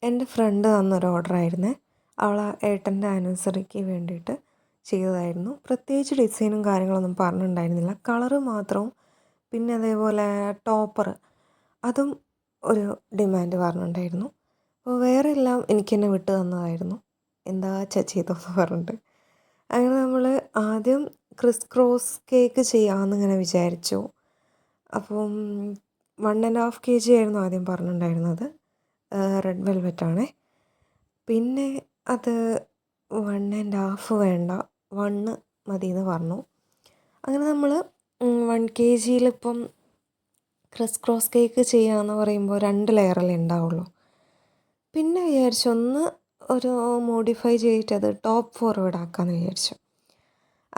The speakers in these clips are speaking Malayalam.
എൻ്റെ ഫ്രണ്ട് തന്നൊരു ഓർഡറായിരുന്നേ. അവൾ ഏട്ടൻ്റെ ആനിവേഴ്സറിക്ക് വേണ്ടിയിട്ട് ചെയ്തതായിരുന്നു. പ്രത്യേകിച്ച് ഡിസൈനും കാര്യങ്ങളൊന്നും പറഞ്ഞിട്ടുണ്ടായിരുന്നില്ല. കളറ് മാത്രവും പിന്നെ അതേപോലെ ടോപ്പർ അതും ഒരു ഡിമാൻഡ് പറഞ്ഞിട്ടുണ്ടായിരുന്നു. അപ്പോൾ വേറെ എല്ലാം എനിക്ക് തന്നെ വിട്ട് തന്നതായിരുന്നു. എന്താ ചെയ്തോന്ന് പറഞ്ഞിട്ട്. അങ്ങനെ നമ്മൾ ആദ്യം ക്രിസ് ക്രോസ് കേക്ക് ചെയ്യാമെന്നിങ്ങനെ വിചാരിച്ചു. അപ്പം 1½ kg ആയിരുന്നു ആദ്യം പറഞ്ഞിട്ടുണ്ടായിരുന്നത്. റെഡ് വെൽവെറ്റാണേ. പിന്നെ അത് 1½ വേണ്ട, 1 മതിയെന്ന് പറഞ്ഞു. അങ്ങനെ നമ്മൾ 1 kg ഇപ്പം ക്രിസ് ക്രോസ് കേക്ക് ചെയ്യാമെന്ന് പറയുമ്പോൾ 2 ലെയറല്ലേ ഉണ്ടാവുള്ളൂ. പിന്നെ വിചാരിച്ചു ഒരു മോഡിഫൈ ചെയ്തിട്ട് അത് ടോപ്പ് ഫോർവേഡ് ആക്കാമെന്ന് വിചാരിച്ചു.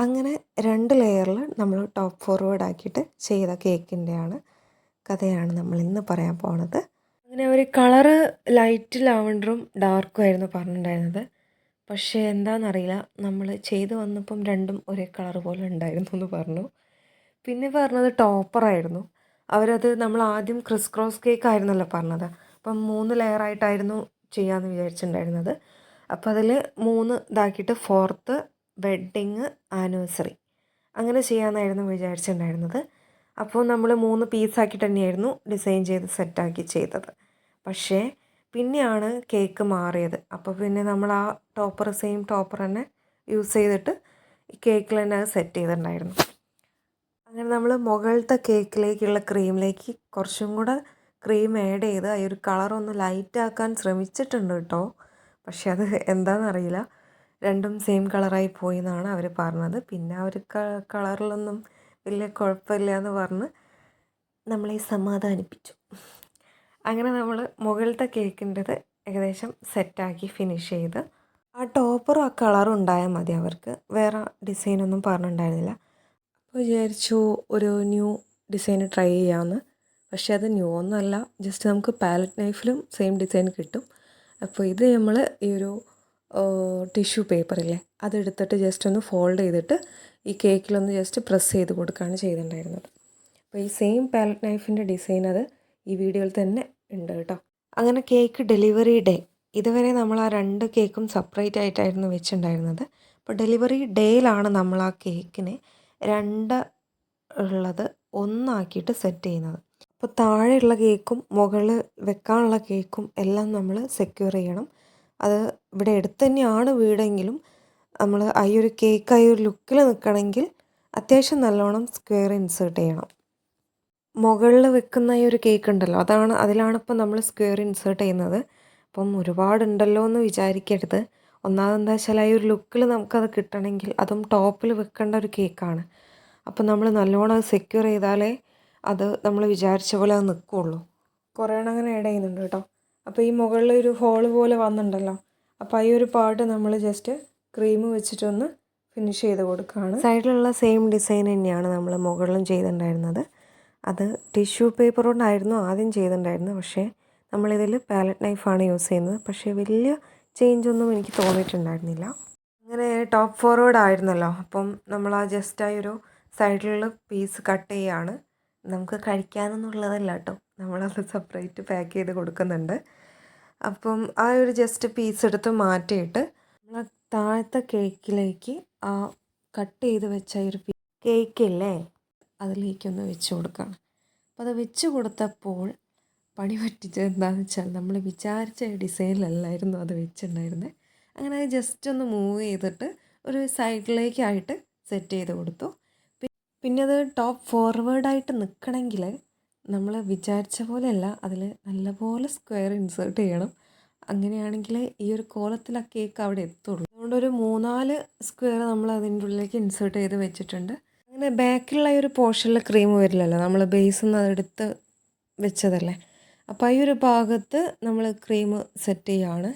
അങ്ങനെ 2 ലെയറിൽ നമ്മൾ ടോപ്പ് ഫോർവേഡ് ആക്കിയിട്ട് ചെയ്ത കേക്കിൻ്റെയാണ് കഥയാണ് നമ്മൾ ഇന്ന് പറയാൻ പോണത്. അങ്ങനെ ഒരു കളറ് ലൈറ്റ് ലാവൻഡറും ഡാർക്കും ആയിരുന്നു പറഞ്ഞിട്ടുണ്ടായിരുന്നത്. പക്ഷേ എന്താണെന്നറിയില്ല, നമ്മൾ ചെയ്ത് വന്നപ്പം രണ്ടും ഒരേ കളർ പോലെ ഉണ്ടായിരുന്നു എന്ന് പറഞ്ഞു. പിന്നെ പറഞ്ഞത് ടോപ്പറായിരുന്നു. അവരത് നമ്മൾ ആദ്യം ക്രിസ് ക്രോസ് കേക്ക് ആയിരുന്നല്ലോ പറഞ്ഞത്. അപ്പം 3 ലെയറായിട്ടായിരുന്നു ചെയ്യാമെന്ന് വിചാരിച്ചിട്ടുണ്ടായിരുന്നത്. അപ്പോൾ അതിൽ 3 ഇതാക്കിയിട്ട് 4th വെഡ്ഡിങ് ആനിവേഴ്സറി അങ്ങനെ ചെയ്യാമെന്നായിരുന്നു വിചാരിച്ചിട്ടുണ്ടായിരുന്നത്. അപ്പോൾ നമ്മൾ 3 പീസാക്കിയിട്ട് തന്നെയായിരുന്നു ഡിസൈൻ ചെയ്ത് സെറ്റാക്കി ചെയ്തത്. പക്ഷേ പിന്നെയാണ് കേക്ക് മാറിയത്. അപ്പോൾ പിന്നെ നമ്മൾ ആ സെയിം ടോപ്പർ തന്നെ യൂസ് ചെയ്തിട്ട് കേക്കിൽ തന്നെ അത് സെറ്റ് ചെയ്തിട്ടുണ്ടായിരുന്നു. അങ്ങനെ നമ്മൾ മുകളിലത്തെ കേക്കിലേക്കുള്ള ക്രീമിലേക്ക് കുറച്ചും കൂടെ ക്രീം ആഡ് ചെയ്ത് ആ ഒരു കളറൊന്ന് ലൈറ്റാക്കാൻ ശ്രമിച്ചിട്ടുണ്ട് കേട്ടോ. പക്ഷെ അത് എന്താണെന്നറിയില്ല, രണ്ടും സെയിം കളറായി പോയി എന്നാണ് അവർ പറഞ്ഞത്. പിന്നെ അവർ കളറിലൊന്നും വലിയ കുഴപ്പമില്ല എന്ന് പറഞ്ഞ് നമ്മളെ സമാധാനിപ്പിച്ചു. അങ്ങനെ നമ്മൾ മുകളിലത്തെ കേക്കിൻ്റെത് ഏകദേശം സെറ്റാക്കി ഫിനിഷ് ചെയ്ത് ആ ടോപ്പറും ആ കളറും ഉണ്ടായാൽ മതി, അവർക്ക് വേറെ ഡിസൈനൊന്നും പറഞ്ഞിട്ടുണ്ടായിരുന്നില്ല. അപ്പോൾ വിചാരിച്ചു ഒരു ന്യൂ ഡിസൈൻ ട്രൈ ചെയ്യാമെന്ന്. പക്ഷേ അത് ന്യൂ ഒന്നുമല്ല, ജസ്റ്റ് നമുക്ക് പാലറ്റ് നൈഫിലും സെയിം ഡിസൈൻ കിട്ടും. അപ്പോൾ ഇത് നമ്മൾ ഈ ഒരു ടിഷ്യൂ പേപ്പറില്ലേ അതെടുത്തിട്ട് ജസ്റ്റ് ഒന്ന് ഫോൾഡ് ചെയ്തിട്ട് ഈ കേക്കിലൊന്ന് ജസ്റ്റ് പ്രസ് ചെയ്ത് കൊടുക്കുകയാണ് ചെയ്തിട്ടുണ്ടായിരുന്നത്. അപ്പോൾ ഈ സെയിം പാലറ്റ് നൈഫിൻ്റെ ഡിസൈൻ അത് ഈ വീഡിയോയിൽ തന്നെ ഉണ്ട് കേട്ടോ. അങ്ങനെ കേക്ക് ഡെലിവറി ഡേ, ഇതുവരെ നമ്മൾ ആ 2 കേക്കും സെപ്പറേറ്റ് ആയിട്ടായിരുന്നു വെച്ചിട്ടുണ്ടായിരുന്നത്. അപ്പോൾ ഡെലിവറി ഡേയിലാണ് നമ്മൾ ആ കേക്കിനെ 2 ഉള്ളത് ഒന്നാക്കിയിട്ട് സെറ്റ് ചെയ്യുന്നത്. അപ്പോൾ താഴെയുള്ള കേക്കും മുകളിൽ വെക്കാനുള്ള കേക്കും എല്ലാം നമ്മൾ സെക്യൂർ ചെയ്യണം. അത് ഇവിടെ അടുത്ത് തന്നെയാണ് വീടെങ്കിലും നമ്മൾ ആ ഒരു കേക്ക് ആ ഒരു ലുക്കിൽ നിൽക്കണമെങ്കിൽ അത്യാവശ്യം നല്ലോണം സ്ക്വയർ ഇൻസേർട്ട് ചെയ്യണം. മുകളിൽ വെക്കുന്ന ഈ ഒരു കേക്ക് ഉണ്ടല്ലോ, അതിലാണിപ്പോൾ നമ്മൾ സ്ക്വയർ ഇൻസേർട്ട് ചെയ്യുന്നത്. അപ്പം ഒരുപാടുണ്ടല്ലോ എന്ന് വിചാരിക്കരുത്. ഒന്നാമതെന്താ വെച്ചാൽ ആ ഒരു ലുക്കിൽ നമുക്കത് കിട്ടണമെങ്കിൽ അതും ടോപ്പിൽ വെക്കേണ്ട ഒരു കേക്കാണ്. അപ്പം നമ്മൾ നല്ലോണം അത് സെക്യൂർ ചെയ്താലേ അത് നമ്മൾ വിചാരിച്ച പോലെ അത് നിൽക്കുകയുള്ളൂ. കുറേ എണ്ണം അങ്ങനെ ആഡ് ചെയ്യുന്നുണ്ട് കേട്ടോ. അപ്പോൾ ഈ മുകളിൽ ഒരു ഹോള് പോലെ വന്നിട്ടുണ്ടല്ലോ, അപ്പോൾ ഈ ഒരു പാർട്ട് നമ്മൾ ജസ്റ്റ് ക്രീം വെച്ചിട്ടൊന്ന് ഫിനിഷ് ചെയ്ത് കൊടുക്കുകയാണ്. സൈഡിലുള്ള സെയിം ഡിസൈൻ തന്നെയാണ് നമ്മൾ മുകളിലും ചെയ്തിട്ടുണ്ടായിരുന്നത്. അത് ടിഷ്യൂ പേപ്പർ കൊണ്ടായിരുന്നു ആദ്യം ചെയ്തിട്ടുണ്ടായിരുന്നത്. പക്ഷേ നമ്മളിതിൽ പാലറ്റ് നൈഫാണ് യൂസ് ചെയ്യുന്നത്. പക്ഷേ വലിയ ചേഞ്ചൊന്നും എനിക്ക് തോന്നിയിട്ടുണ്ടായിരുന്നില്ല. അങ്ങനെ ടോപ്പ് ഫോർവേഡ് ആയിരുന്നല്ലോ, അപ്പം നമ്മൾ ആ ജസ്റ്റ് ആ ഒരു സൈഡിലുള്ള പീസ് കട്ട് ചെയ്യുകയാണ്. നമുക്ക് കഴിക്കാനെന്നുള്ളതല്ല കേട്ടോ, നമ്മളത് സെപ്പറേറ്റ് പാക്ക് ചെയ്ത് കൊടുക്കുന്നുണ്ട്. അപ്പം ആ ഒരു ജസ്റ്റ് പീസ് എടുത്ത് മാറ്റിയിട്ട് നമ്മൾ താഴത്തെ കേക്കിലേക്ക് ആ കട്ട് ചെയ്ത് വെച്ച ഒരു കേക്കില്ലേ അതിലേക്കൊന്ന് വെച്ച് കൊടുക്കണം. അപ്പോൾ അത് വെച്ച് കൊടുത്തപ്പോൾ പണി പറ്റിച്ചത് എന്താണെന്ന് വെച്ചാൽ നമ്മൾ വിചാരിച്ച ഡിസൈനിലല്ലായിരുന്നു അത് വെച്ചിട്ടുണ്ടായിരുന്നത്. അങ്ങനെ അത് ജസ്റ്റ് ഒന്ന് മൂവ് ചെയ്തിട്ട് ഒരു സൈഡിലേക്കായിട്ട് സെറ്റ് ചെയ്ത് കൊടുത്തു. പിന്നെ അത് ടോപ്പ് ഫോർവേഡായിട്ട് നിൽക്കണമെങ്കിൽ നമ്മൾ വിചാരിച്ച പോലെയല്ല, അതിൽ നല്ലപോലെ സ്ക്വയർ ഇൻസേർട്ട് ചെയ്യണം. അങ്ങനെയാണെങ്കിൽ ഈ ഒരു കോലത്തിൽ ആ കേക്ക് അവിടെ എത്തുള്ളൂ. അതുകൊണ്ടൊരു 3-4 സ്ക്വയർ നമ്മൾ അതിൻ്റെ ഉള്ളിലേക്ക് ഇൻസേർട്ട് ചെയ്ത് വെച്ചിട്ടുണ്ട്. അങ്ങനെ ബാക്കിലുള്ള ഒരു പോർഷനിൽ ക്രീം വരില്ലല്ലോ, നമ്മൾ ബേസിൽ നിന്ന് അതെടുത്ത് വെച്ചതല്ലേ. അപ്പോൾ ഈ ഒരു ഭാഗത്ത് നമ്മൾ ക്രീം സെറ്റ് ചെയ്യുകയാണ്.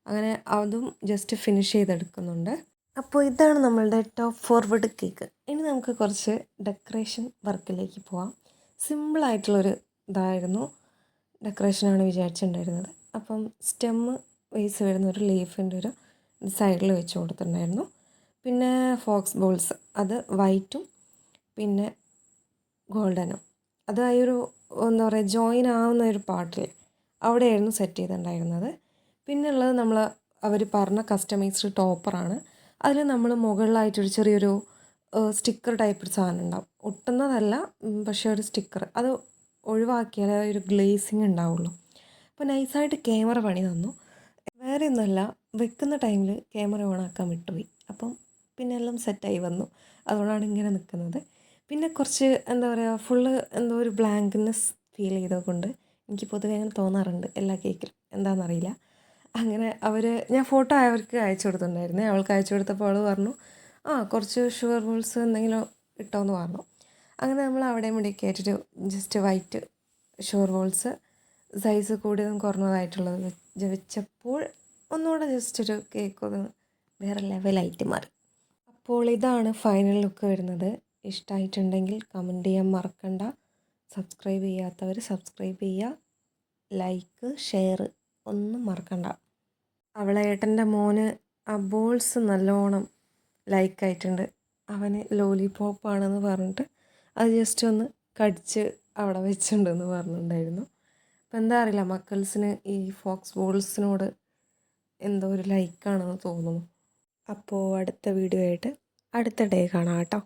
അങ്ങനെ അതും ജസ്റ്റ് ഫിനിഷ് ചെയ്തെടുക്കുന്നുണ്ട്. അപ്പോൾ ഇതാണ് നമ്മളുടെ ടോപ്പ് ഫോർവേഡ് കേക്ക്. ഇനി നമുക്ക് കുറച്ച് ഡെക്കറേഷൻ വർക്കിലേക്ക് പോവാം. സിമ്പിളായിട്ടുള്ളൊരു ഇതായിരുന്നു, ഡെക്കറേഷനാണ് വിചാരിച്ചിട്ടുണ്ടായിരുന്നത്. അപ്പം സ്റ്റെമ്മ് വേസ് വരുന്ന ഒരു ലീഫിൻ്റെ ഒരു സൈഡിൽ വെച്ച് കൊടുത്തിട്ടുണ്ടായിരുന്നു. പിന്നെ ഫോക്സ് ബോൾസ്, അത് വൈറ്റും പിന്നെ ഗോൾഡനും, അത് ആ ഒരു എന്താ പറയുക ജോയിൻ ആവുന്ന ഒരു പാർട്ടിൽ അവിടെയായിരുന്നു സെറ്റ് ചെയ്തിട്ടുണ്ടായിരുന്നത്. പിന്നെയുള്ളത് അവർ പറഞ്ഞ കസ്റ്റമൈസ്ഡ് ടോപ്പറാണ്. അതിൽ നമ്മൾ മുകളിലായിട്ടൊരു ചെറിയൊരു സ്റ്റിക്കർ ടൈപ്പ് ഒരു സാധനം ഉണ്ടാവും. ഒട്ടുന്നതല്ല, പക്ഷേ ഒരു സ്റ്റിക്കർ അത് ഒഴിവാക്കിയാലേ ഒരു ഗ്ലേസിങ് ഉണ്ടാവുള്ളൂ. അപ്പോൾ നൈസായിട്ട് ക്യാമറ പണി തന്നു. വേറെ ഒന്നുമല്ല, വെക്കുന്ന ടൈമിൽ ക്യാമറ ഓണാക്കാൻ വിട്ടുപോയി. അപ്പം പിന്നെ എല്ലാം സെറ്റായി വന്നു. അതുകൊണ്ടാണ് ഇങ്ങനെ നിൽക്കുന്നത്. പിന്നെ കുറച്ച് എന്താ പറയുക, ഫുള്ള് എന്തോ ഒരു ബ്ലാങ്ക്നെസ് ഫീൽ ചെയ്തതുകൊണ്ട് എനിക്ക് പൊതുവേ അങ്ങനെ തോന്നാറുണ്ട് എല്ലാ കേക്കിലും, എന്താണെന്നറിയില്ല. അങ്ങനെ ഞാൻ ഫോട്ടോ അവർക്ക് അയച്ചു കൊടുത്തിട്ടുണ്ടായിരുന്നേ. അവൾക്ക് അയച്ചു കൊടുത്തപ്പോൾ അവൾ പറഞ്ഞു, കുറച്ച് ഷുഗർ ബോൾസ് എന്തെങ്കിലും ഇട്ടോന്ന് പറഞ്ഞു. അങ്ങനെ നമ്മൾ അവിടെയും ഇവിടെയൊക്കെ ആയിട്ടൊരു just white sugar balls size കൂടിയതും കുറഞ്ഞതായിട്ടുള്ളത് വെച്ചപ്പോൾ ഒന്നുകൂടെ ജസ്റ്റ് ഒരു കേക്ക് ഒന്ന് വേറെ ലെവലായിട്ട് മാറി. അപ്പോൾ ഇതാണ് ഫൈനൽ ലുക്ക് വരുന്നത്. ഇഷ്ടമായിട്ടുണ്ടെങ്കിൽ കമൻറ്റ് ചെയ്യാൻ മറക്കണ്ട. സബ്സ്ക്രൈബ് ചെയ്യാത്തവർ സബ്സ്ക്രൈബ് ചെയ്യുക. ലൈക്ക്, ഷെയർ ഒന്നും മറക്കണ്ട. അവളെ ഏട്ടൻ്റെ മോന് ആ ബോൾസ് നല്ലോണം ലൈക്കായിട്ടുണ്ട്. അവന് ലോലിപോപ്പാണെന്ന് പറഞ്ഞിട്ട് അത് ജസ്റ്റ് ഒന്ന് കടിച്ച് അവിടെ വെച്ചിട്ടുണ്ടെന്ന് പറഞ്ഞിട്ടുണ്ടായിരുന്നു. അപ്പം എന്താ അറിയില്ല, മക്കൾസിന് ഈ ഫോക്സ് ബോൾസിനോട് എന്തോ ഒരു ലൈക്കാണെന്ന് തോന്നുന്നു. അപ്പോൾ അടുത്ത വീഡിയോ ആയിട്ട് അടുത്ത ഡേ കാണാം കേട്ടോ.